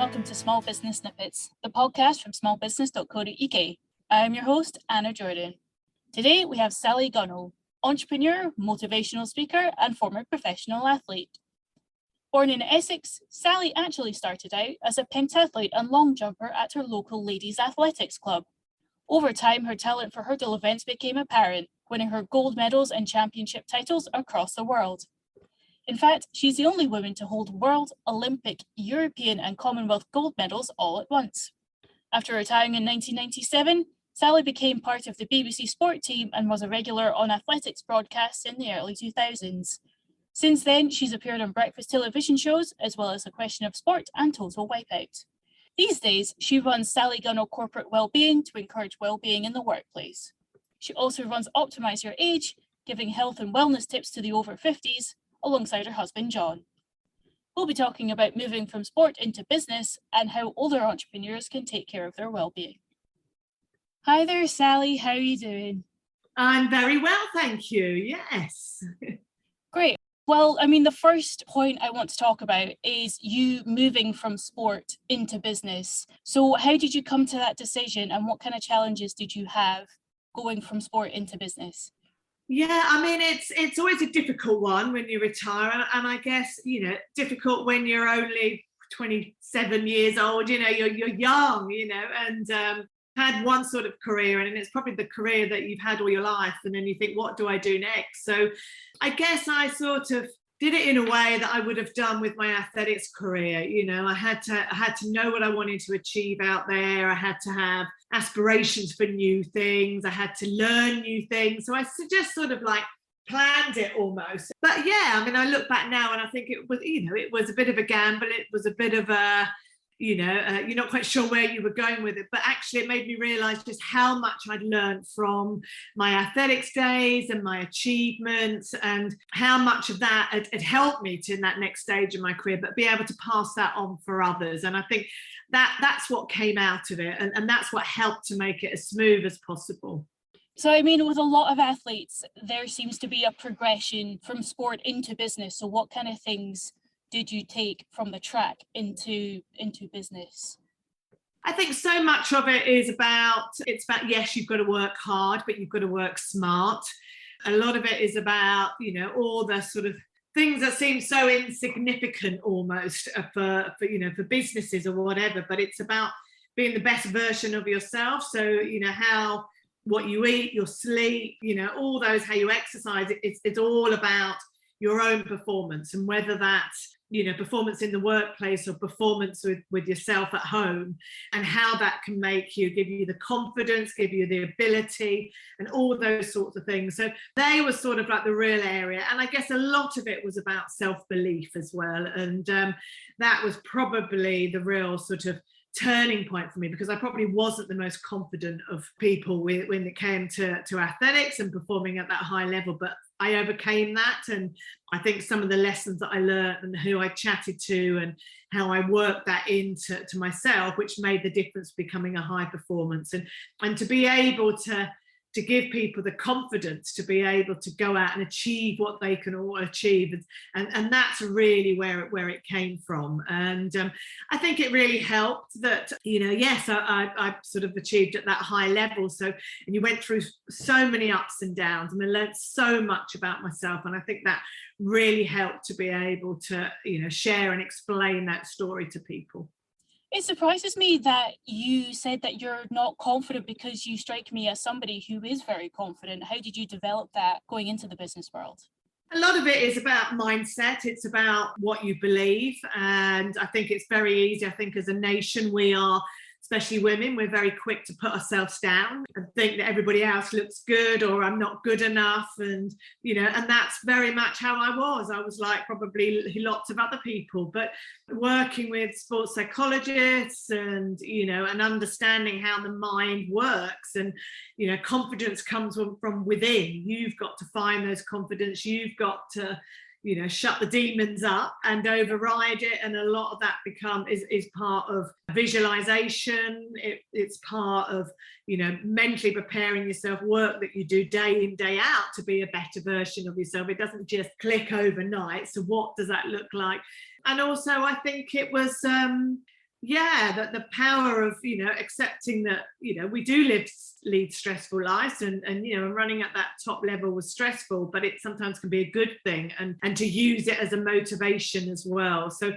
welcome to Small Business Snippets, the podcast from smallbusiness.co.uk. I am your host, Anna Jordan. Today we have Sally Gunnell, entrepreneur, motivational speaker, and former professional athlete. Born in Essex, Sally actually started out as a pentathlete and long jumper at her local ladies' athletics club. Over time, her talent for hurdle events became apparent, winning her gold medals and championship titles across the world. In fact, she's the only woman to hold world, Olympic, European and Commonwealth gold medals all at once. After retiring in 1997, Sally became part of the BBC Sport team and was a regular on athletics broadcasts in the early 2000s. Since then, she's appeared on breakfast television shows, as well as A Question of Sport and Total Wipeout. These days, she runs Sally Gunnell Corporate Wellbeing to encourage wellbeing in the workplace. She also runs Optimise Your Age, giving health and wellness tips to the over 50s, alongside her husband, John. We'll be talking about moving from sport into business and how older entrepreneurs can take care of their well-being. Hi there, Sally. How are you doing? I'm very well, thank you. Yes. Great. Well, the first point I want to talk about is you moving from sport into business. So how did you come to that decision and what kind of challenges did you have going from sport into business? Yeah, it's always a difficult one when you retire, and I guess, difficult when you're only 27 years old, you're young, and had one sort of career, and it's probably the career that you've had all your life, and then you think, what do I do next? So I guess I sort of did it in a way that I would have done with my athletics career. I had to know what I wanted to achieve out there. I had to have aspirations for new things. I had to learn new things. So I just sort of like planned it almost. But yeah, I look back now and I think it was a bit of a gamble. It was a bit of a, you're not quite sure where you were going with it, but actually it made me realise just how much I'd learned from my athletics days and my achievements, and how much of that had helped me to in that next stage of my career, but be able to pass that on for others. And I think that's what came out of it, and that's what helped to make it as smooth as possible. So, with a lot of athletes, there seems to be a progression from sport into business. So what kind of things did you take from the track into business? I think so much of it is about, yes, you've got to work hard, but you've got to work smart. A lot of it is about, all the sort of things that seem so insignificant almost for businesses or whatever, but it's about being the best version of yourself. So, what you eat, your sleep, all those, how you exercise, it's all about your own performance, and whether that's performance in the workplace or performance with yourself at home, and how that can give you the confidence, give you the ability, and all those sorts of things. So they were sort of like the real area, and I guess a lot of it was about self-belief as well, and that was probably the real sort of turning point for me, because I probably wasn't the most confident of people when it came to athletics and performing at that high level, but I overcame that. And I think some of the lessons that I learned and who I chatted to and how I worked that into myself, which made the difference becoming a high performance, and to be able to give people the confidence to be able to go out and achieve what they can all achieve. And that's really where it came from. And I think it really helped that, yes, I sort of achieved at that high level. So, and you went through so many ups and downs, and I learned so much about myself. And I think that really helped to be able to, share and explain that story to people. It surprises me that you said that you're not confident, because you strike me as somebody who is very confident. How did you develop that going into the business world? A lot of it is about mindset. It's about what you believe. And I think it's very easy. I think as a nation, we are, especially women, we're very quick to put ourselves down and think that everybody else looks good, or I'm not good enough. And, and that's very much how I was. I was like probably lots of other people, but working with sports psychologists and, and understanding how the mind works, and, confidence comes from within. You've got to find those confidence. You've got to, shut the demons up and override it. And a lot of that is part of visualization. It's part of, mentally preparing yourself, work that you do day in, day out to be a better version of yourself. It doesn't just click overnight. So what does that look like? And also, I think it was yeah, that the power of, accepting that, we do lead stressful lives, and running at that top level was stressful, but it sometimes can be a good thing, and to use it as a motivation as well. So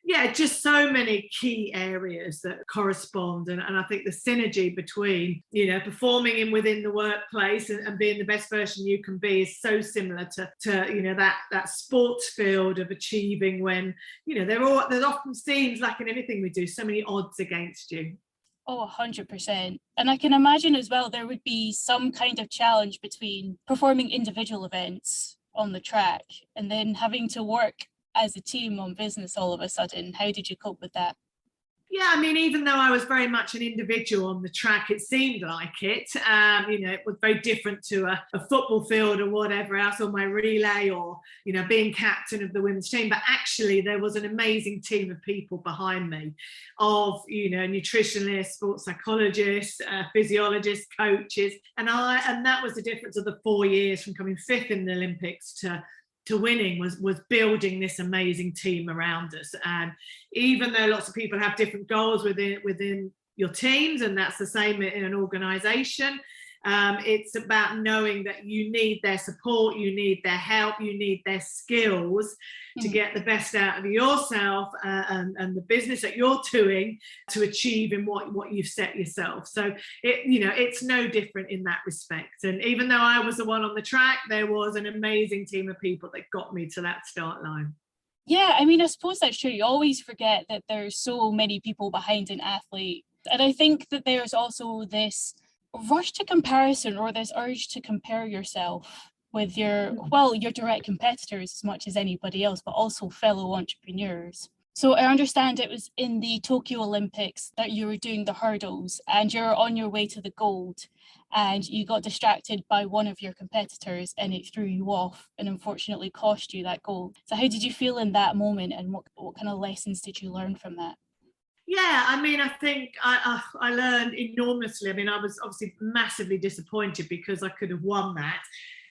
yeah, just so many key areas that correspond. And I think the synergy between, performing within the workplace and being the best version you can be is so similar to that sports field of achieving, when, there often seems, like in anything we do, so many odds against you. Oh, 100%. And I can imagine as well, there would be some kind of challenge between performing individual events on the track and then having to work as a team on business all of a sudden. How did you cope with that? Yeah, I mean, even though I was very much an individual on the track, it seemed like it. It was very different to a football field or whatever else, or my relay, or, being captain of the women's team. But actually, there was an amazing team of people behind me, of, nutritionists, sports psychologists, physiologists, coaches. And that was the difference of the 4 years from coming fifth in the Olympics to winning, was building this amazing team around us. And even though lots of people have different goals within your teams, and that's the same in an organization, it's about knowing that you need their support, you need their help, you need their skills to get the best out of yourself and the business that you're doing to achieve in what you've set yourself. So it's no different in that respect. And even though I was the one on the track, there was an amazing team of people that got me to that start line. Yeah, I mean, I suppose that's true. You always forget that there's so many people behind an athlete. And I think that there's also this rush to comparison, or this urge to compare yourself with your direct competitors as much as anybody else, but also fellow entrepreneurs. So I understand it was in the Tokyo Olympics that you were doing the hurdles and you're on your way to the gold, and you got distracted by one of your competitors and it threw you off and unfortunately cost you that gold. So how did you feel in that moment, and what kind of lessons did you learn from that? Yeah, I mean, I think I learned enormously. I mean, I was obviously massively disappointed because I could have won that.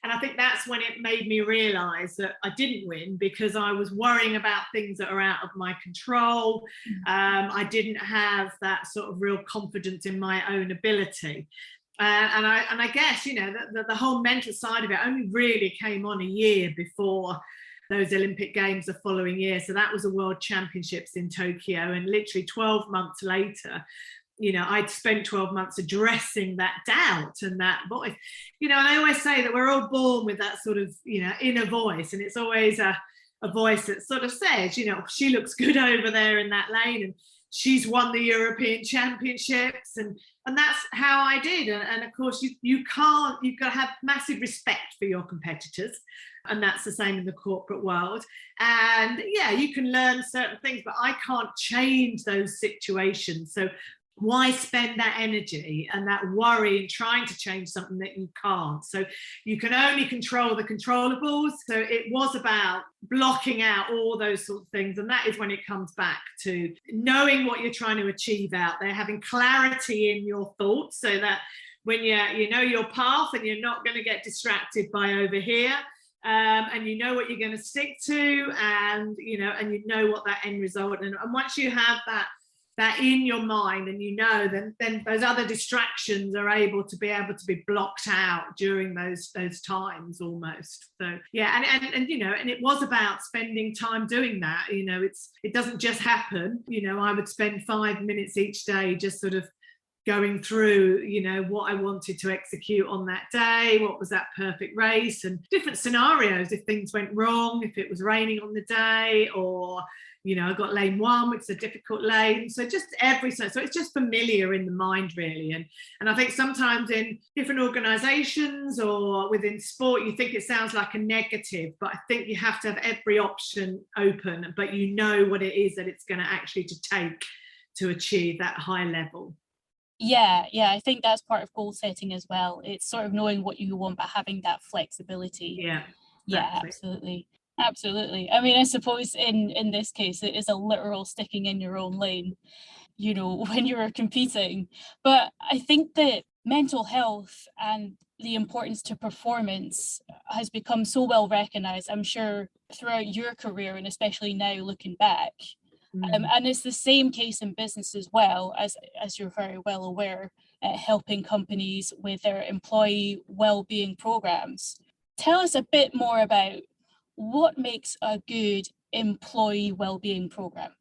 And I think that's when it made me realise that I didn't win, because I was worrying about things that are out of my control. I didn't have that sort of real confidence in my own ability. And I guess, the whole mental side of it only really came on a year before those Olympic Games the following year. So that was the World Championships in Tokyo. And literally 12 months later, I'd spent 12 months addressing that doubt and that voice. And I always say that we're all born with that sort of, inner voice. And it's always a voice that sort of says, she looks good over there in that lane, and she's won the European Championships. And that's how I did. And of course, you've got to have massive respect for your competitors. And that's the same in the corporate world. And yeah, you can learn certain things, but I can't change those situations. So why spend that energy and that worry in trying to change something that you can't? So you can only control the controllables. So it was about blocking out all those sorts of things. And that is when it comes back to knowing what you're trying to achieve out there, having clarity in your thoughts, so that when you know your path and you're not going to get distracted by over here. And you know what you're going to stick to, and you know what that end result. And once you have that in your mind, and then those other distractions are able to be blocked out during those times almost. So yeah, and it was about spending time doing that. It doesn't just happen. I would spend 5 minutes each day just sort of going through, what I wanted to execute on that day, what was that perfect race, and different scenarios if things went wrong, if it was raining on the day, or, I got lane 1, which is a difficult lane. So just so it's just familiar in the mind, really. And I think sometimes in different organizations or within sport, you think it sounds like a negative, but I think you have to have every option open, but what it is that it's going to actually take to achieve that high level. Yeah, I think that's part of goal setting as well. It's sort of knowing what you want, but having that flexibility. Yeah, absolutely. I mean, I suppose in this case, it is a literal sticking in your own lane, when you're competing. But I think that mental health and the importance to performance has become so well recognized, I'm sure, throughout your career, and especially now looking back. And it's the same case in business as well, as you're very well aware, helping companies with their employee wellbeing programs. Tell us a bit more about what makes a good employee wellbeing program.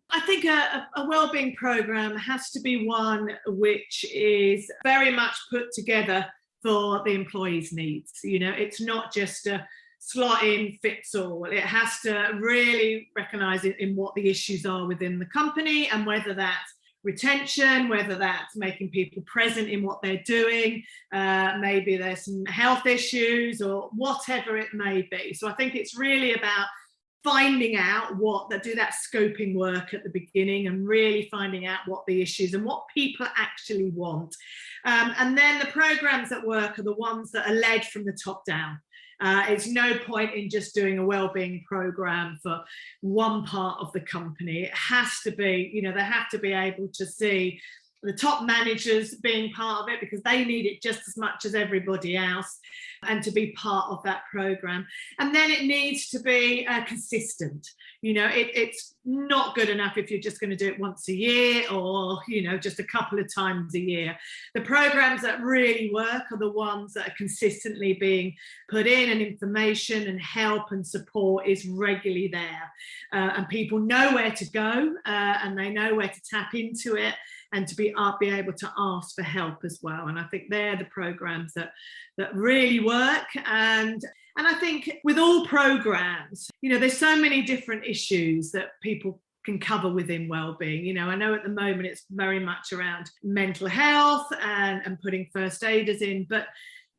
I think a wellbeing program has to be one which is very much put together for the employee's needs. You know, it's not just a slot in, fits all. It has to really recognise in what the issues are within the company, and whether that's retention, whether that's making people present in what they're doing, maybe there's some health issues or whatever it may be. So I think it's really about finding out do that scoping work at the beginning and really finding out what the issues and what people actually want. And then the programs that work are the ones that are led from the top down. It's no point in just doing a wellbeing program for one part of the company. It has to be, you know, they have to be able to see the top managers being part of it, because they need it just as much as everybody else, and to be part of that program. And then it needs to be consistent. You know, it's not good enough if you're just going to do it once a year, or, you know, just a couple of times a year. The programs that really work are the ones that are consistently being put in, and information and help and support is regularly there, and people know where to go, and they know where to tap into it, and to be able to ask for help as well. And I think they're the programs that really work. And I think with all programs, you know, there's so many different issues that people can cover within wellbeing. You know, I know at the moment it's very much around mental health and putting first aiders in, but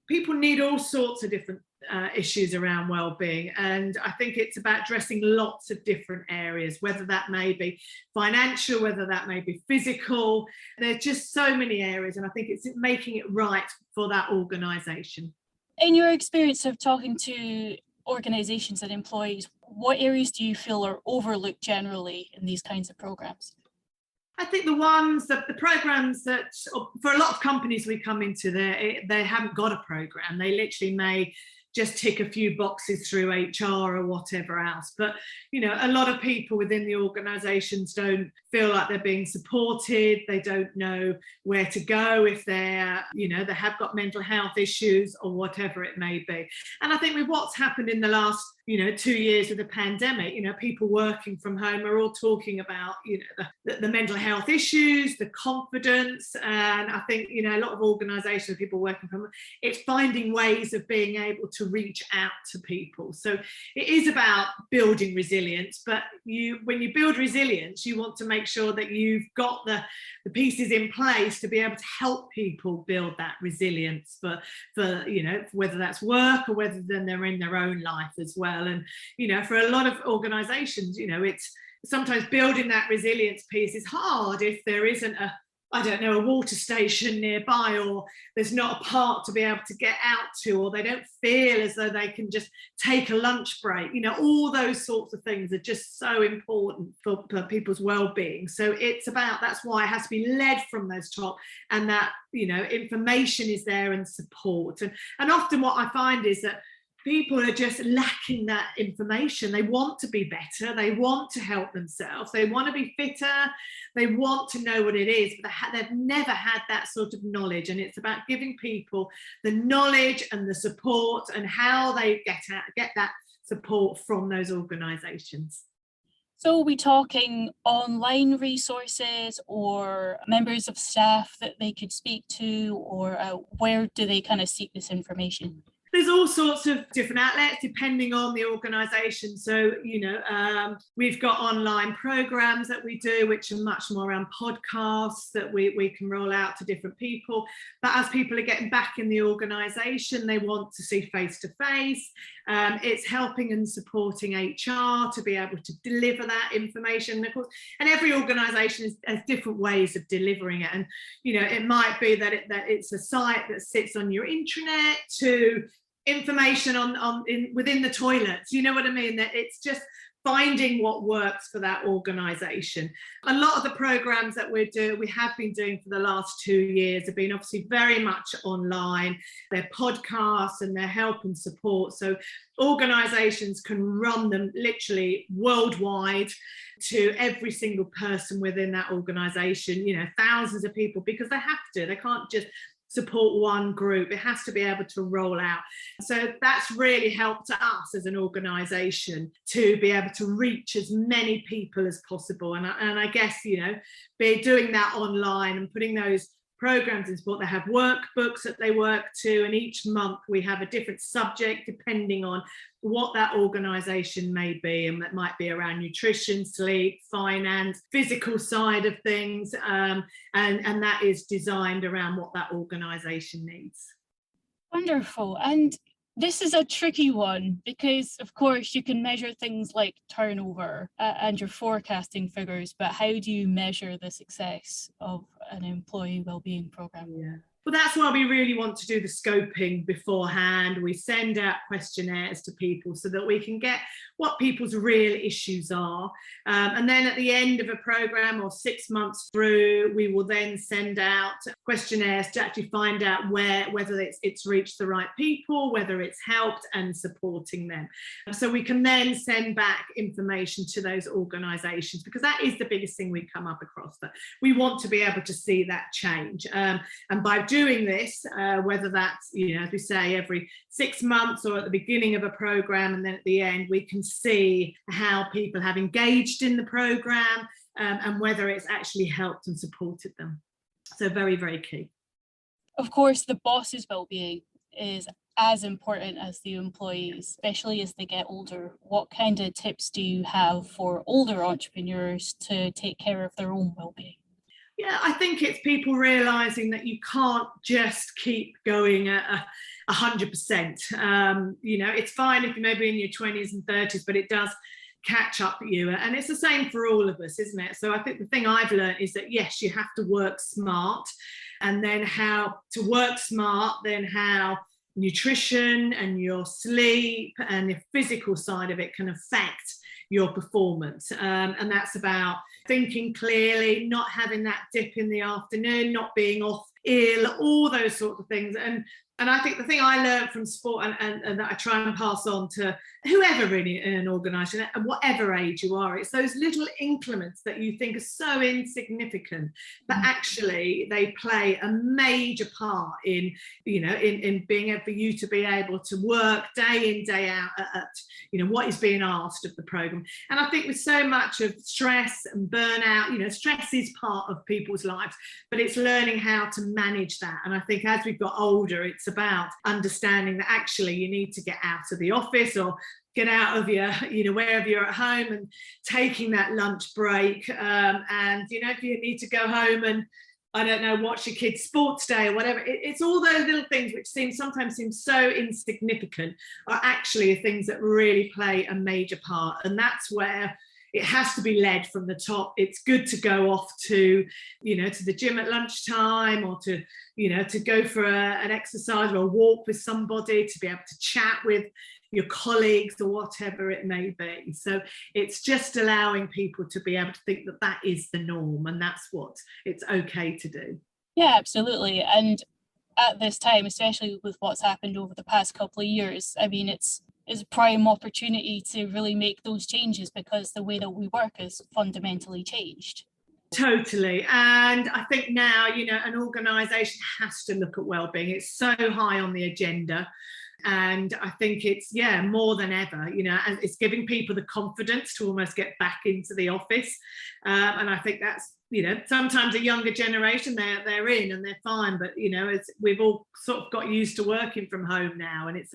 people need all sorts of different issues around wellbeing, and I think it's about addressing lots of different areas, whether that may be financial, whether that may be physical. There's just so many areas, and I think it's making it right for that organisation. In your experience of talking to organisations and employees, what areas do you feel are overlooked generally in these kinds of programs? I think the programs that, for a lot of companies we come into, they haven't got a program. They literally may just tick a few boxes through HR or whatever else. But, you know, a lot of people within the organisations don't feel like they're being supported. They don't know where to go if they're, you know, they have got mental health issues or whatever it may be. And I think with what's happened in the last, 2 years with the pandemic, people working from home are all talking about, the mental health issues, the confidence. And I think, a lot of organisations, people working from home, it's finding ways of being able to reach out to people. So it is about building resilience, but when you build resilience, you want to make sure that you've got the pieces in place to be able to help people build that resilience for whether that's work or whether then they're in their own life as well. And for a lot of organizations, it's sometimes building that resilience piece is hard if there isn't a water station nearby, or there's not a park to be able to get out to, or they don't feel as though they can just take a lunch break. All those sorts of things are just so important for people's well-being. So that's why it has to be led from those top, and that, information is there and support. And often what I find is that people are just lacking that information. They want to be better. They want to help themselves. They want to be fitter. They want to know what it is, but they've never had that sort of knowledge. And it's about giving people the knowledge and the support and how they get that support from those organisations. So are we talking online resources or members of staff that they could speak to, or where do they kind of seek this information? There's all sorts of different outlets depending on the organisation. So, we've got online programs that we do, which are much more around podcasts that we can roll out to different people. But as people are getting back in the organisation, they want to see face-to-face. It's helping and supporting HR to be able to deliver that information. Of course, and every organisation has different ways of delivering it. And, it might be that it's a site that sits on your intranet, to information within the toilets. You know what I mean? That it's just finding what works for that organisation. A lot of the programmes that we have been doing for the last 2 years have been obviously very much online. They're podcasts and they're help and support. So organisations can run them literally worldwide to every single person within that organisation, thousands of people, because they have to. They can't just support one group. It has to be able to roll out. So that's really helped us as an organisation to be able to reach as many people as possible. And I guess, be doing that online and putting those programs in support. They have workbooks that they work to, and each month we have a different subject depending on what that organisation may be, and that might be around nutrition, sleep, finance, physical side of things, and that is designed around what that organisation needs. Wonderful. And this is a tricky one because, of course, you can measure things like turnover and your forecasting figures, but how do you measure the success of an employee wellbeing programme? Yeah. Well, that's why we really want to do the scoping beforehand. We send out questionnaires to people so that we can get what people's real issues are. And then at the end of a programme or 6 months through, we will then send out questionnaires to actually find out whether it's reached the right people, whether it's helped and supporting them. So we can then send back information to those organisations, because that is the biggest thing we come up across, that we want to be able to see that change. And by doing this, whether that's, as we say, every 6 months or at the beginning of a programme, and then at the end, we can see how people have engaged in the programme and whether it's actually helped and supported them. So very, very key. Of course, the boss's well-being is as important as the employees, especially as they get older. What kind of tips do you have for older entrepreneurs to take care of their own well-being? Yeah, I think it's people realising that you can't just keep going at 100%. It's fine if you're maybe in your 20s and 30s, but it does catch up with you. And it's the same for all of us, isn't it? So I think the thing I've learned is that, yes, you have to work smart, and then how to work smart, then how nutrition and your sleep and the physical side of it can affect your performance. And that's about thinking clearly, not having that dip in the afternoon, not being off ill, all those sorts of things. And I think the thing I learned from sport and that I try and pass on to whoever really in an organisation, at whatever age you are, it's those little increments that you think are so insignificant, but actually they play a major part in being able for you to be able to work day in, day out at what is being asked of the programme. And I think with so much of stress and burnout, stress is part of people's lives, but it's learning how to manage that. And I think as we've got older, it's about understanding that actually you need to get out of the office or get out of your, wherever you're at home, and taking that lunch break. And, if you need to go home and, I don't know, watch your kids' sports day or whatever, it's all those little things which sometimes seem so insignificant are actually things that really play a major part. And that's where it has to be led from the top. It's good to go off to, to the gym at lunchtime, or to go for an exercise or a walk with somebody, to be able to chat with your colleagues or whatever it may be. So it's just allowing people to be able to think that that is the norm, and that's what it's okay to do. Yeah, absolutely. And at this time, especially with what's happened over the past couple of years, I mean, it's a prime opportunity to really make those changes, because the way that we work is fundamentally changed. Totally. And I think now, an organisation has to look at wellbeing. It's so high on the agenda. And I think it's, more than ever, and it's giving people the confidence to almost get back into the office. And I think that's, sometimes a younger generation, they're in and they're fine, but, we've all sort of got used to working from home now, and it's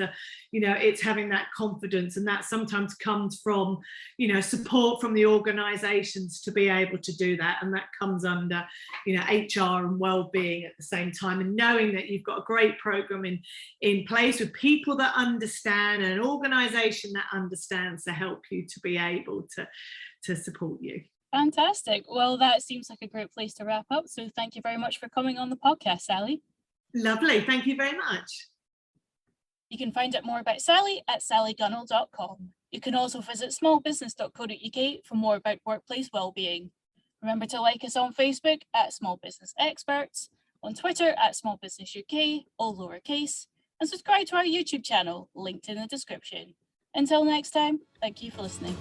it's having that confidence, and that sometimes comes from, support from the organisations to be able to do that. And that comes under, HR and wellbeing at the same time, and knowing that you've got a great programme in place with people that understand, and an organisation that understands to help you to be able to support you. Fantastic. Well, that seems like a great place to wrap up. So thank you very much for coming on the podcast, Sally. Lovely. Thank you very much. You can find out more about Sally at sallygunnell.com. You can also visit smallbusiness.co.uk for more about workplace wellbeing. Remember to like us on Facebook at Small Business Experts, on Twitter at Small Business UK, all lowercase, and subscribe to our YouTube channel, linked in the description. Until next time, thank you for listening.